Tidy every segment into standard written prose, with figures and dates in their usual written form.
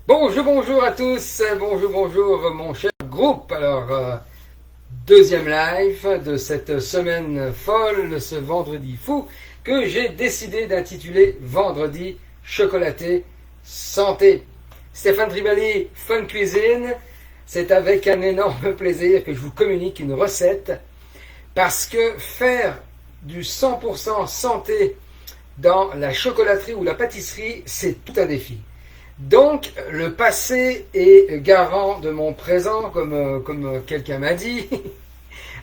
Bonjour à tous, bonjour mon cher groupe. Alors, deuxième live de cette semaine folle, de ce vendredi fou, que j'ai décidé d'intituler Vendredi chocolaté santé. Stéphane Tribali, Fun Cuisine, c'est avec un énorme plaisir que je vous communique une recette, parce que faire du 100% santé dans la chocolaterie ou la pâtisserie, c'est tout un défi. Donc, le passé est garant de mon présent, comme quelqu'un m'a dit,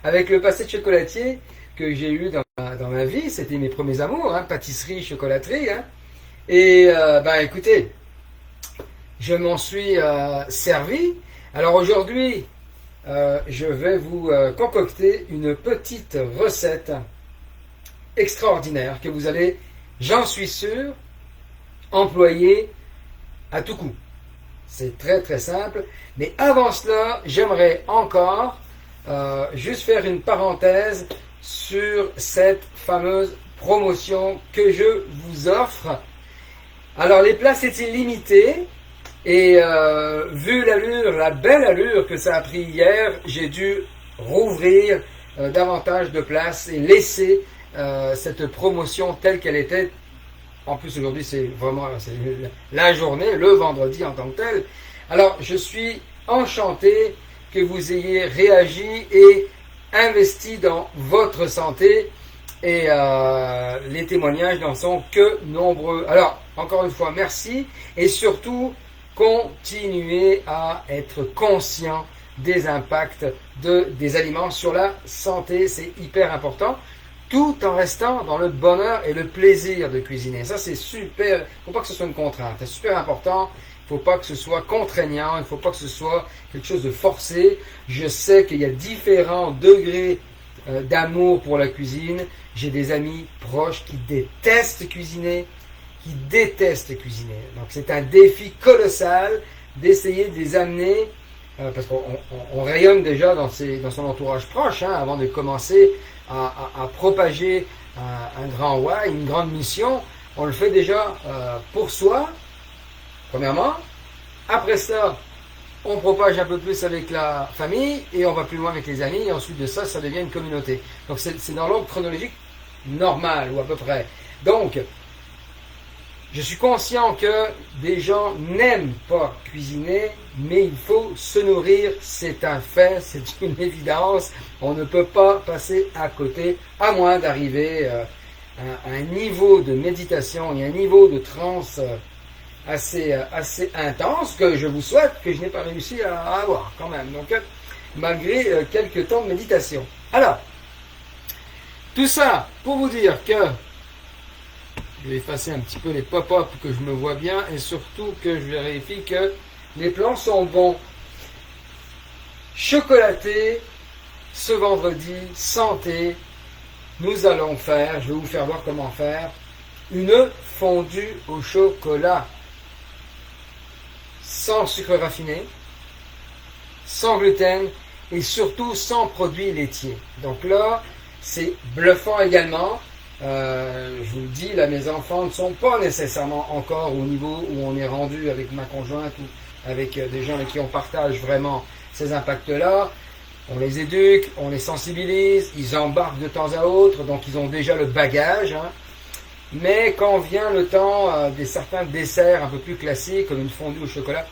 avec le passé de chocolatier que j'ai eu dans ma vie. C'était mes premiers amours, hein, pâtisserie, chocolaterie. Hein. Et, écoutez, je m'en suis servi. Alors aujourd'hui, je vais vous concocter une petite recette extraordinaire que vous allez, j'en suis sûr, employer à tout coup. C'est très très simple. Mais avant cela, j'aimerais encore juste faire une parenthèse sur cette fameuse promotion que je vous offre. Alors les places étaient limitées et vu l'allure, la belle allure que ça a pris hier, j'ai dû rouvrir davantage de places et laisser cette promotion telle qu'elle était. En plus, aujourd'hui, c'est vraiment la journée, le vendredi en tant que tel. Alors, je suis enchanté que vous ayez réagi et investi dans votre santé. Et les témoignages n'en sont que nombreux. Alors, encore une fois, merci. Et surtout, continuez à être conscient des impacts des aliments sur la santé. C'est hyper important, tout en restant dans le bonheur et le plaisir de cuisiner. Ça, c'est super. Il ne faut pas que ce soit une contrainte. C'est super important. Il ne faut pas que ce soit contraignant. Il ne faut pas que ce soit quelque chose de forcé. Je sais qu'il y a différents degrés d'amour pour la cuisine. J'ai des amis proches qui détestent cuisiner. Donc, c'est un défi colossal d'essayer de les amener, parce qu'on rayonne déjà dans son entourage proche, hein, avant de commencer à propager un grand why, une grande mission. On le fait déjà pour soi, premièrement. Après ça, on propage un peu plus avec la famille et on va plus loin avec les amis. Et ensuite de ça, ça devient une communauté. Donc c'est dans l'ordre chronologique normal ou à peu près. Donc, je suis conscient que des gens n'aiment pas cuisiner, mais il faut se nourrir, c'est un fait, c'est une évidence. On ne peut pas passer à côté, à moins d'arriver à un niveau de méditation et un niveau de transe assez intense, que je vous souhaite, que je n'ai pas réussi à avoir quand même. Donc, malgré quelques temps de méditation. Alors, tout ça pour vous dire que je vais effacer un petit peu les pop-up que je me vois bien et surtout que je vérifie que les plans sont bons. Chocolaté, ce vendredi, santé, nous allons faire, je vais vous faire voir comment faire, une fondue au chocolat. Sans sucre raffiné, sans gluten et surtout sans produits laitiers. Donc là, c'est bluffant également. Je vous le dis, là, mes enfants ne sont pas nécessairement encore au niveau où on est rendu avec ma conjointe ou avec des gens avec qui on partage vraiment ces impacts-là. On les éduque, on les sensibilise, ils embarquent de temps à autre, donc ils ont déjà le bagage. Hein. Mais quand vient le temps des certains desserts un peu plus classiques, comme une fondue au chocolat,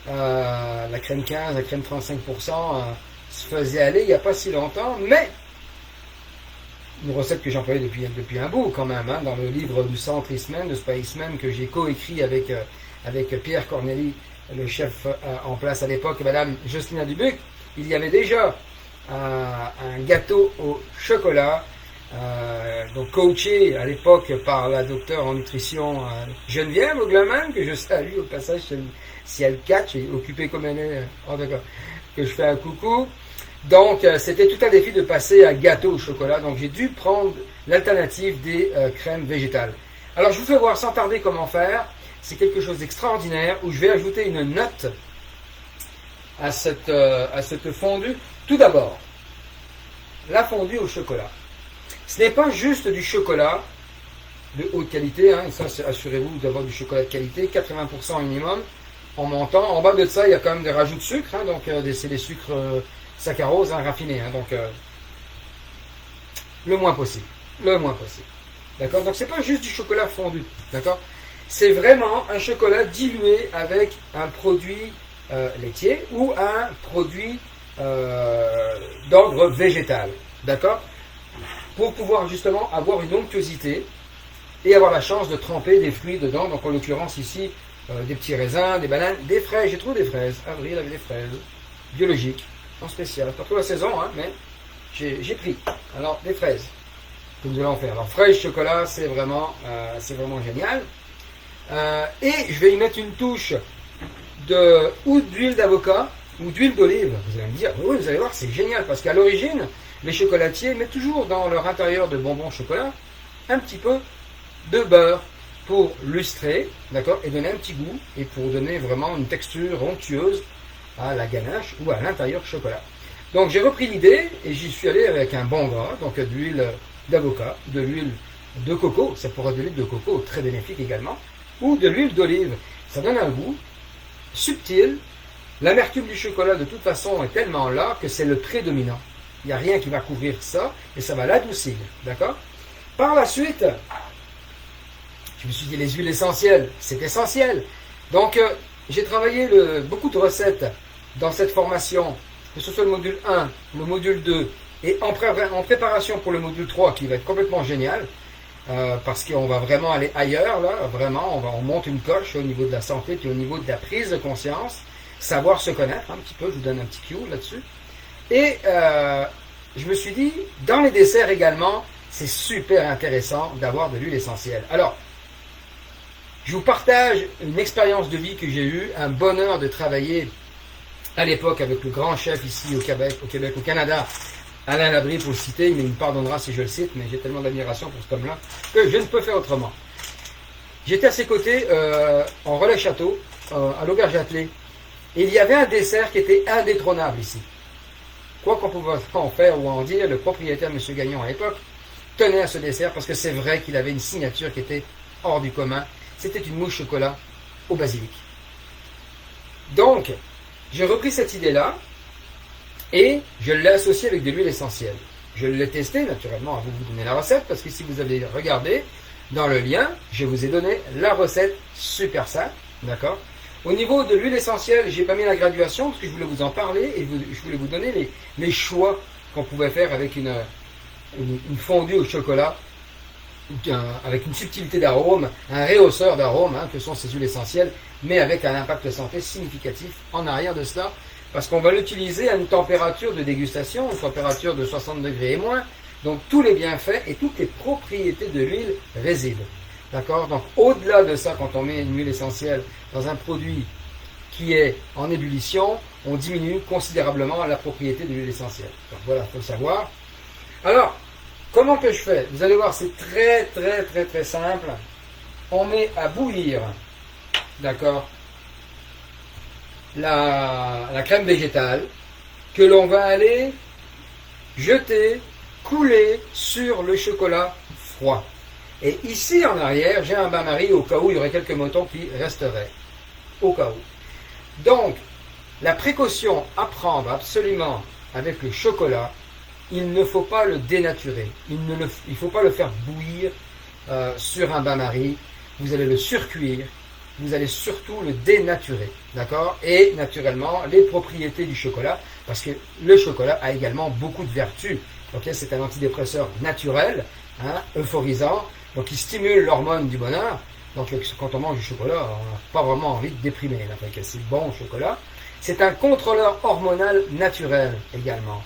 la crème 15, la crème 35%, se faisait aller il n'y a pas si longtemps, mais une recette que j'employais depuis un bout quand même, hein, dans le livre du Centre Eastman, de Spa Eastman, que j'ai coécrit avec Pierre Corneli, le chef en place à l'époque, et Madame Justina Dubuc. Il y avait déjà un gâteau au chocolat, donc coaché à l'époque par la docteure en nutrition Geneviève Ogleman, que je salue au passage si elle catch, et occupée comme elle est, que je fais un coucou. Donc, c'était tout un défi de passer à gâteau au chocolat. Donc, j'ai dû prendre l'alternative des crèmes végétales. Alors, je vous fais voir sans tarder comment faire. C'est quelque chose d'extraordinaire où je vais ajouter une note à cette fondue. Tout d'abord, la fondue au chocolat. Ce n'est pas juste du chocolat de haute qualité, hein, et ça, assurez-vous d'avoir du chocolat de qualité, 80% minimum, en montant. En bas de ça, il y a quand même des rajouts de sucre, hein, donc c'est des sucres saccharose, hein, raffinés, hein, donc le moins possible. Le moins possible. D'accord? Donc c'est pas juste du chocolat fondu. D'accord? C'est vraiment un chocolat dilué avec un produit laitier ou un produit d'ordre végétal. D'accord? Pour pouvoir justement avoir une onctuosité et avoir la chance de tremper des fruits dedans. Donc en l'occurrence ici, des petits raisins, des bananes, des fraises. J'ai trouvé des fraises. Avril avait des fraises biologiques, en spécial. Pas trop la saison, hein, mais j'ai pris. Alors des fraises que nous allons faire. Alors fraise, chocolat, c'est vraiment génial. Et je vais y mettre une touche ou d'huile d'avocat ou d'huile d'olive. Vous allez me dire, oui, vous allez voir, c'est génial parce qu'à l'origine, les chocolatiers mettent toujours dans leur intérieur de bonbons au chocolat un petit peu de beurre pour lustrer, d'accord, et donner un petit goût et pour donner vraiment une texture onctueuse à la ganache ou à l'intérieur chocolat. Donc j'ai repris l'idée et j'y suis allé avec un bon gras, donc de l'huile d'avocat, de l'huile de coco, ça pourrait être de l'huile de coco, très bénéfique également, ou de l'huile d'olive. Ça donne un goût subtil. L'amertume du chocolat de toute façon est tellement là que c'est le prédominant. Il n'y a rien qui va couvrir ça et ça va l'adoucir. D'accord? Par la suite, je me suis dit les huiles essentielles, c'est essentiel. Donc j'ai travaillé beaucoup de recettes dans cette formation, que ce soit le module 1, le module 2, et en préparation pour le module 3 qui va être complètement génial, parce qu'on va vraiment aller ailleurs, là, vraiment, on monte une coche au niveau de la santé, puis au niveau de la prise de conscience, savoir se connaître un petit peu, je vous donne un petit cue là-dessus. Et je me suis dit, dans les desserts également, c'est super intéressant d'avoir de l'huile essentielle. Alors, je vous partage une expérience de vie que j'ai eue, un bonheur de travailler à l'époque avec le grand chef ici au Québec, au Canada, Alain Labrie pour le citer, mais il me pardonnera si je le cite, mais j'ai tellement d'admiration pour cet homme-là que je ne peux faire autrement. J'étais à ses côtés en relais château, à l'auberge Attelée, et il y avait un dessert qui était indétrônable ici. Quoi qu'on pouvait en faire ou en dire, le propriétaire, M. Gagnon à l'époque, tenait à ce dessert parce que c'est vrai qu'il avait une signature qui était hors du commun. C'était une mousse chocolat au basilic. Donc, j'ai repris cette idée-là et je l'ai associée avec de l'huile essentielle. Je l'ai testé, naturellement, à vous donner la recette, parce que si vous avez regardé dans le lien, je vous ai donné la recette super simple, d'accord? Au niveau de l'huile essentielle, j'ai pas mis la graduation, parce que je voulais vous en parler, et je voulais vous donner les choix qu'on pouvait faire avec une fondue au chocolat, avec une subtilité d'arôme, un rehausseur d'arôme, hein, que sont ces huiles essentielles, mais avec un impact santé significatif en arrière de cela, parce qu'on va l'utiliser à une température de dégustation, une température de 60 degrés et moins, donc tous les bienfaits et toutes les propriétés de l'huile résident. D'accord? Donc au-delà de ça, quand on met une huile essentielle dans un produit qui est en ébullition, on diminue considérablement la propriété de l'huile essentielle. Donc voilà, il faut le savoir. Alors, comment que je fais? Vous allez voir, c'est très très très très simple. On met à bouillir, d'accord, la crème végétale que l'on va aller jeter, couler sur le chocolat froid. Et ici en arrière, j'ai un bain-marie au cas où il y aurait quelques motons qui resteraient. Au cas où. Donc, la précaution à prendre absolument avec le chocolat, il ne faut pas le dénaturer. Il ne faut pas le faire bouillir sur un bain-marie. Vous allez le surcuire. Vous allez surtout le dénaturer. D'accord? Et naturellement, les propriétés du chocolat, parce que le chocolat a également beaucoup de vertus. Okay? C'est un antidépresseur naturel, hein, euphorisant, donc il stimule l'hormone du bonheur. Donc quand on mange du chocolat, on n'a pas vraiment envie de déprimer. Là, c'est bon au chocolat. C'est un contrôleur hormonal naturel également.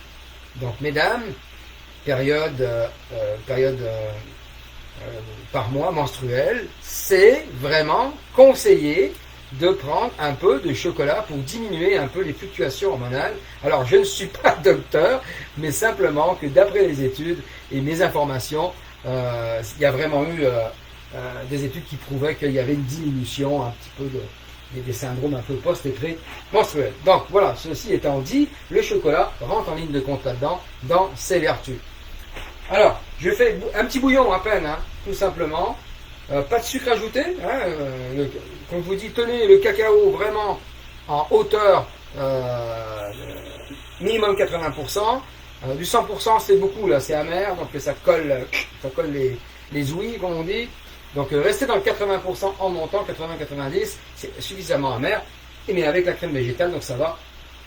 Donc mesdames, période par mois menstruelle, c'est vraiment conseillé de prendre un peu de chocolat pour diminuer un peu les fluctuations hormonales. Alors je ne suis pas docteur, mais simplement que d'après les études et mes informations, il y a vraiment eu des études qui prouvaient qu'il y avait une diminution un petit peu des syndromes un peu post et pré-menstruels. Donc voilà, ceci étant dit, le chocolat rentre en ligne de compte là-dedans, dans ses vertus. Alors, je fais un petit bouillon à peine, hein, tout simplement, pas de sucre ajouté. Hein, comme je vous dis, tenez le cacao vraiment en hauteur minimum 80%. Du 100% c'est beaucoup, là, c'est amer, donc ça colle les ouïes, comme on dit. Donc restez dans le 80% en montant, 80-90, c'est suffisamment amer. Mais avec la crème végétale, donc ça va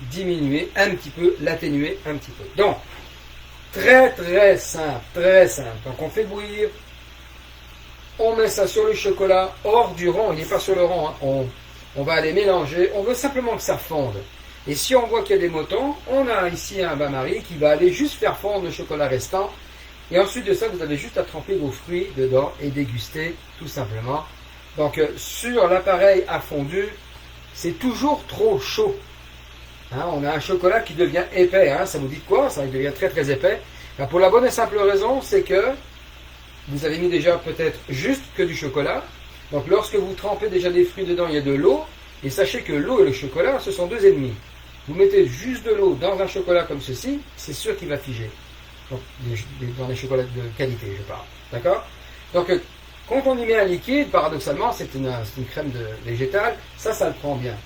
diminuer un petit peu, l'atténuer un petit peu. Donc, très très simple, très simple. Donc on fait bouillir, on met ça sur le chocolat, hors du rond, il n'est pas sur le rond, hein. On va aller mélanger, on veut simplement que ça fonde. Et si on voit qu'il y a des motons, on a ici un bain-marie qui va aller juste faire fondre le chocolat restant. Et ensuite de ça, vous avez juste à tremper vos fruits dedans et déguster tout simplement. Donc sur l'appareil à fondu, c'est toujours trop chaud. Hein, on a un chocolat qui devient épais. Hein, ça vous dit quoi? Ça devient très très épais. Ben, pour la bonne et simple raison, c'est que vous avez mis déjà peut-être juste que du chocolat. Donc lorsque vous trempez déjà des fruits dedans, il y a de l'eau. Et sachez que l'eau et le chocolat, ce sont deux ennemis. Vous mettez juste de l'eau dans un chocolat comme ceci, c'est sûr qu'il va figer. Donc, dans des chocolats de qualité, je parle. D'accord? Donc, quand on y met un liquide, paradoxalement, c'est une crème végétale, ça le prend bien.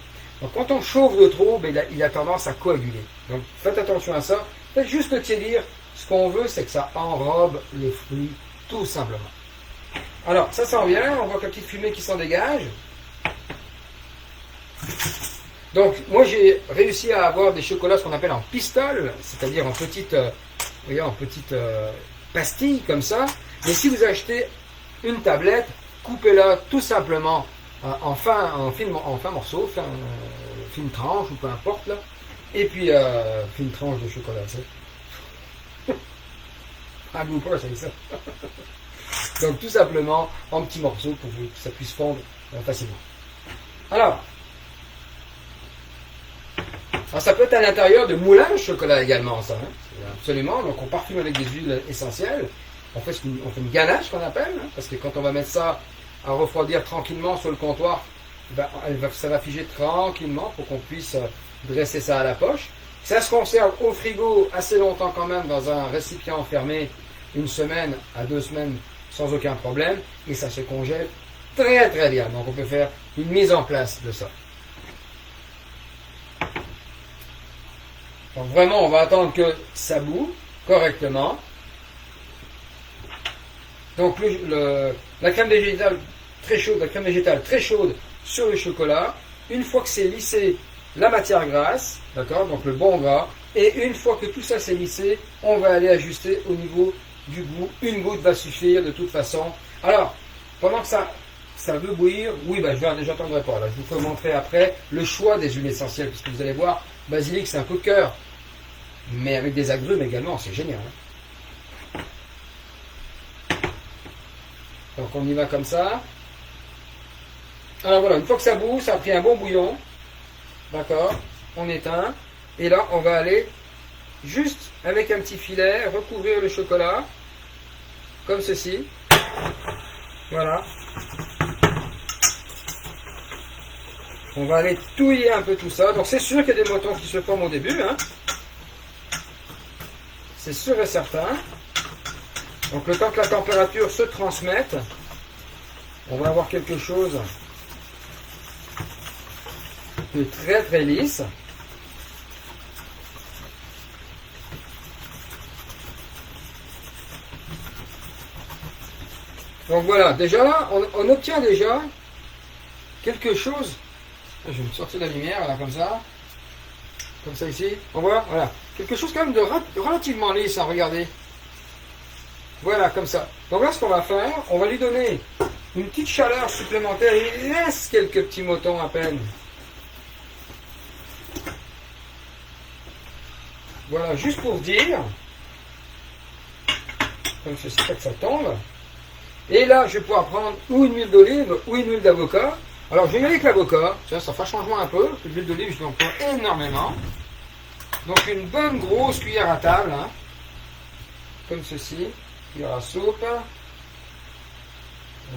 Donc, quand on chauffe de trop, ben, il a tendance à coaguler. Donc, faites attention à ça. Faites juste le tiédir. Ce qu'on veut, c'est que ça enrobe le fruit, tout simplement. Alors, ça s'en vient. On voit la petite fumée qui s'en dégage. Donc, moi, j'ai réussi à avoir des chocolats, ce qu'on appelle en pistole, c'est-à-dire en petites pastilles comme ça. Mais si vous achetez une tablette, coupez-la tout simplement en fin morceaux, fine tranche ou peu importe là. Et puis fine tranche de chocolat, c'est un blooper, c'est ça. Donc tout simplement en petits morceaux pour que ça puisse fondre facilement. Alors, ça peut être à l'intérieur de moulins de chocolat également, ça. Hein. Absolument. Donc on parfume avec des huiles essentielles. On fait une ganache qu'on appelle, hein, parce que quand on va mettre ça à refroidir tranquillement sur le comptoir, ça va figer tranquillement pour qu'on puisse dresser ça à la poche. Ça se conserve au frigo assez longtemps quand même dans un récipient fermé, 1 semaine à 2 semaines sans aucun problème, et ça se congèle très très bien. Donc on peut faire une mise en place de ça. Donc vraiment, on va attendre que ça boue correctement. Donc la crème végétale très chaude sur le chocolat. Une fois que c'est lissé, la matière grasse, d'accord, donc le bon gras. Et une fois que tout ça s'est lissé, on va aller ajuster au niveau du goût. Une goutte va suffire de toute façon. Alors, pendant que ça veut bouillir, oui, j'attendrai pas. Là, je vous ferai montrer après le choix des huiles essentielles, puisque vous allez voir, basilic, c'est un coup de cœur. Mais avec des agrumes également, c'est génial. Hein. Donc on y va comme ça. Alors voilà, une fois que ça bout, ça a pris un bon bouillon. D'accord, on éteint. Et là, on va aller juste avec un petit filet, recouvrir le chocolat. Comme ceci. Voilà. On va aller touiller un peu tout ça. Donc c'est sûr qu'il y a des motons qui se forment au début. Hein. C'est sûr et certain. Donc le temps que la température se transmette, on va avoir quelque chose de très très lisse. Donc voilà, déjà là, on obtient déjà quelque chose. Je vais me sortir de la lumière, là, comme ça ici. On voit, voilà, quelque chose quand même de relativement lisse, hein, regardez. Voilà, comme ça. Donc là, ce qu'on va faire, on va lui donner une petite chaleur supplémentaire. Il laisse quelques petits motons à peine. Voilà, juste pour dire, comme ceci, fait que ça tombe. Et là, je vais pouvoir prendre ou une huile d'olive ou une huile d'avocat. Alors, je vais y aller avec l'avocat. Ça fera changement un peu. L'huile d'olive, je l'en prends énormément. Donc, une bonne grosse cuillère à table. Hein, comme ceci. Cuillère à soupe.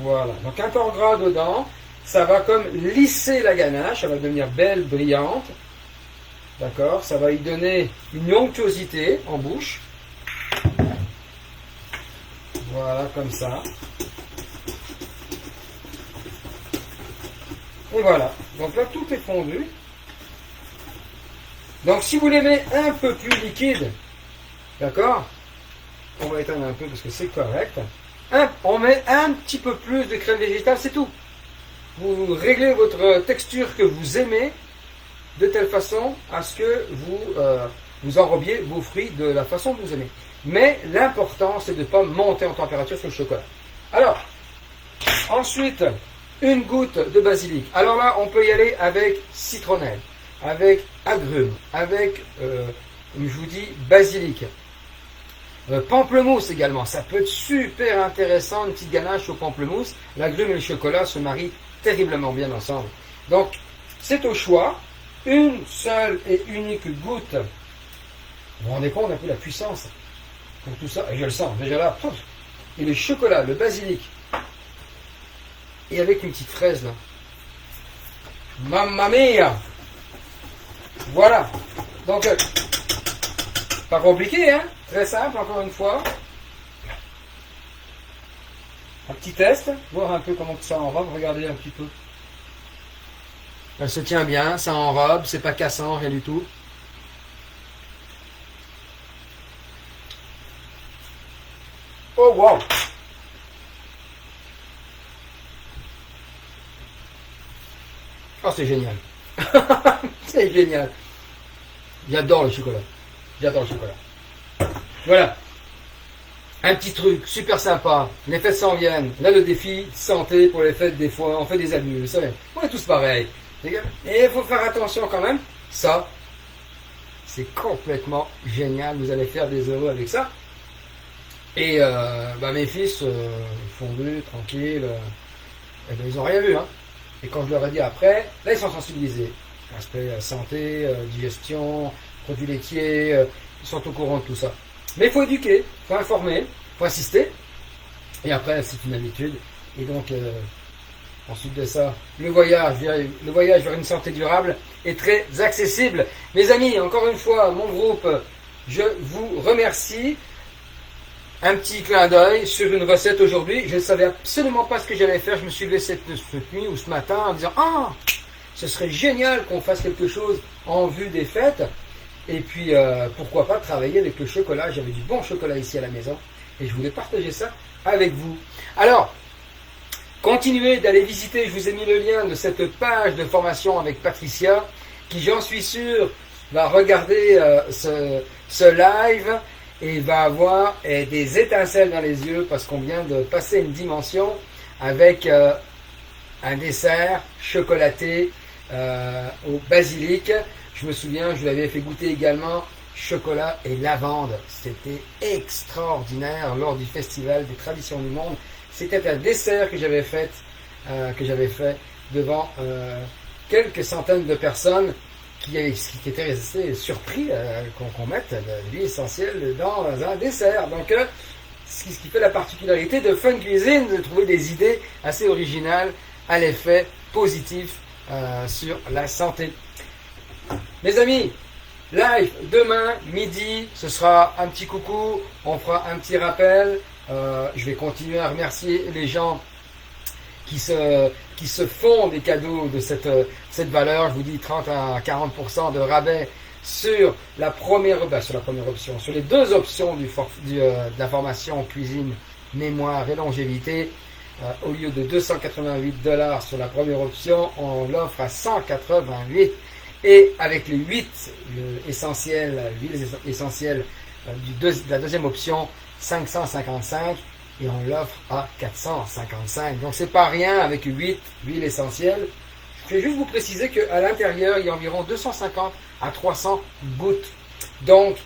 Voilà. Donc, un peu gras dedans. Ça va comme lisser la ganache. Elle va devenir belle, brillante. D'accord? Ça va y donner une onctuosité en bouche. Voilà, comme ça. Et voilà. Donc là, tout est fondu. Donc si vous l'aimez un peu plus liquide, d'accord, on va éteindre un peu parce que c'est correct. On met un petit peu plus de crème végétale, c'est tout. Vous réglez votre texture que vous aimez de telle façon à ce que vous enrobiez vos fruits de la façon que vous aimez. Mais l'important, c'est de ne pas monter en température sur le chocolat. Alors, ensuite, une goutte de basilic. Alors là, on peut y aller avec citronnelle, avec agrumes, avec, je vous dis, basilic. Pamplemousse également, ça peut être super intéressant, une petite ganache au pamplemousse. L'agrume et le chocolat se marient terriblement bien ensemble. Donc, c'est au choix. Une seule et unique goutte. Vous vous rendez compte un peu la puissance pour tout ça? Et je le sens, déjà là. Pouf, et le chocolat, le basilic. Et avec une petite fraise là. Mamma mia! Voilà. Donc, pas compliqué, hein? Très simple, encore une fois. Un petit test, voir un peu comment ça enrobe, regardez un petit peu. Elle se tient bien, ça enrobe, c'est pas cassant, rien du tout. Oh wow! Oh, c'est génial. C'est génial. J'adore le chocolat. J'adore le chocolat. Voilà. Un petit truc super sympa. Les fêtes s'en viennent. Là, le défi santé pour les fêtes, des fois, on fait des abus. Vous savez, on est tous pareils. Et il faut faire attention quand même. Ça, c'est complètement génial. Vous allez faire des heureux avec ça. Et mes fils, fondus, tranquilles, ils n'ont rien vu. Hein. Et quand je leur ai dit après, là, ils sont sensibilisés. Aspect santé, digestion, produits laitiers, ils sont au courant de tout ça. Mais il faut éduquer, il faut informer, il faut insister. Et après, c'est une habitude. Et donc, ensuite de ça, le voyage vers une santé durable est très accessible. Mes amis, encore une fois, mon groupe, je vous remercie. Un petit clin d'œil sur une recette aujourd'hui. Je ne savais absolument pas ce que j'allais faire. Je me suis levé cette nuit ou ce matin en disant « Ah, ce serait génial qu'on fasse quelque chose en vue des fêtes. » Et puis, pourquoi pas travailler avec le chocolat. J'avais du bon chocolat ici à la maison. Et je voulais partager ça avec vous. Alors, continuez d'aller visiter. Je vous ai mis le lien de cette page de formation avec Patricia, qui, j'en suis sûr, va regarder ce live et va avoir des étincelles dans les yeux parce qu'on vient de passer une dimension avec un dessert chocolaté au basilic. Je me souviens, je lui avais fait goûter également chocolat et lavande. C'était extraordinaire lors du Festival des Traditions du Monde. C'était un dessert que j'avais fait devant quelques centaines de personnes qui étaient restés surpris qu'on mette de l'huile essentielle dans un dessert. Donc, ce qui fait la particularité de Fun Cuisine, de trouver des idées assez originales à l'effet positif sur la santé. Mes amis, live demain midi, ce sera un petit coucou, on fera un petit rappel. Je vais continuer à remercier les gens qui se font des cadeaux de cette valeur. Je vous dis 30 à 40% de rabais sur la première option, sur les deux options de la formation cuisine, mémoire et longévité. Au lieu de 288$ sur la première option, on l'offre à 188. Et avec les 8 l'huile essentielle de la deuxième option, 555. Et on l'offre à 455. Donc c'est pas rien avec 8 huiles essentielles. Je vais juste vous préciser qu'à l'intérieur, il y a environ 250 à 300 gouttes. Donc,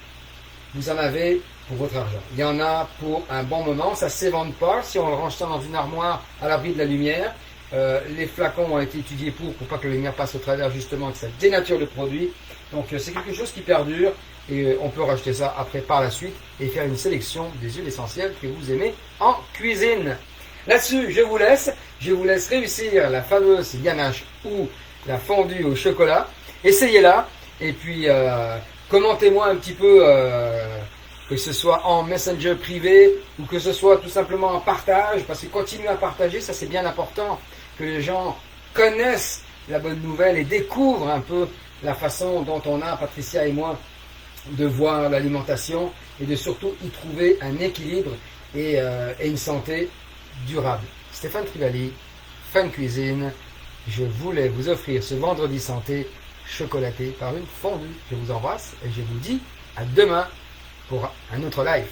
vous en avez pour votre argent. Il y en a pour un bon moment. Ça ne s'évente pas. Si on range ça dans une armoire à l'abri de la lumière, les flacons ont été étudiés pour pas que la lumière passe au travers, justement, que ça dénature le produit. Donc c'est quelque chose qui perdure. Et on peut racheter ça après par la suite et faire une sélection des huiles essentielles que vous aimez en cuisine. Là-dessus, je vous laisse réussir la fameuse ganache ou la fondue au chocolat. Essayez-la et puis commentez-moi un petit peu, que ce soit en messenger privé ou que ce soit tout simplement en partage, parce que continuer à partager, ça c'est bien important, que les gens connaissent la bonne nouvelle et découvrent un peu la façon dont on a, Patricia et moi, de voir l'alimentation et de surtout y trouver un équilibre et une santé durable. Stéphane Trivali, Fun Cuisine, je voulais vous offrir ce vendredi santé chocolaté par une fondue. Je vous embrasse et je vous dis à demain pour un autre live.